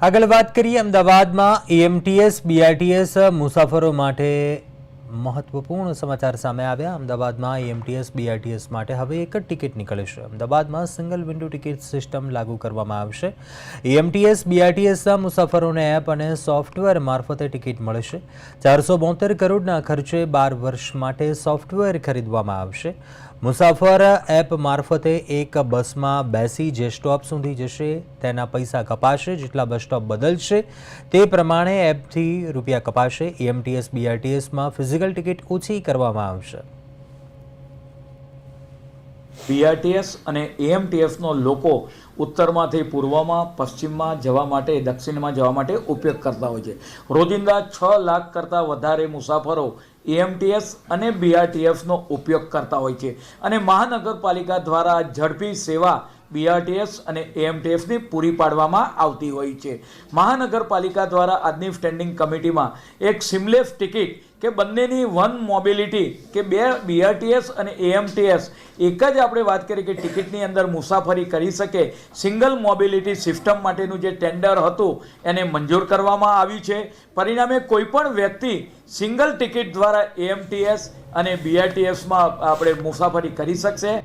આગળ વાત કરીએ અમદાવાદમાં એએમટીએસ બીઆરટીએસ મુસાફરો માટે મહત્વપૂર્ણ સમાચાર સામે આવ્યા। અમદાવાદમાં એએમટીએસ બીઆરટીએસ માટે હવે એક જ ટિકિટ નીકળશે। અમદાવાદમાં સિંગલ વિન્ડો ટિકિટ સિસ્ટમ લાગુ કરવામાં આવશે। એએમટીએસ બીઆરટીએસના મુસાફરોને એપ અને સોફ્ટવેર મારફતે ટિકિટ મળશે। 472 કરોડના ખર્ચે 12 વર્ષ માટે સોફ્ટવેર ખરીદવામાં આવશે। મુસાફર એપ મારફતે એક બસમાં બેસી જે સ્ટોપ સુધી જશે તેના પૈસા કપાશે। જેટલા બસ સ્ટોપ બદલશે તે પ્રમાણે એપથી રૂપિયા કપાશે। એએમટીએસ બીઆરટીએસમાં ફિઝિકલ ટિકિટ ઓછી કરવામાં આવશે। બીઆરટીએસ અને એએમટીએસનો લોકો ઉત્તરમાંથી પૂર્વમાં, પશ્ચિમમાં જવા માટે, દક્ષિણમાં જવા માટે ઉપયોગ કરતા હોય છે। રોજિંદા 6 લાખ કરતાં વધારે મુસાફરો એએમટીએસ અને બીઆરટીએસનો ઉપયોગ કરતા હોય છે અને મહાનગરપાલિકા દ્વારા ઝડપી સેવા બીઆરટીએસ અને એએમટીએસની પૂરી પાડવામાં આવતી હોય છે। મહાનગરપાલિકા દ્વારા આજની સ્ટેન્ડિંગ કમિટીમાં એક સિમલેસ ટિકિટ કે બંનેની વન મોબિલિટી કે બે બીઆરટીએસ અને એએમટીએસ એક જ આપણે વાત કરીએ કે ટિકિટની અંદર મુસાફરી કરી શકે, સિંગલ મોબિલિટી સિસ્ટમ માટેનું જે ટેન્ડર હતું એને મંજૂર કરવામાં આવ્યું છે। પરિણામે કોઈપણ વ્યક્તિ સિંગલ ટિકિટ દ્વારા એએમટીએસ અને બીઆરટીએસમાં આપણે મુસાફરી કરી શકશે।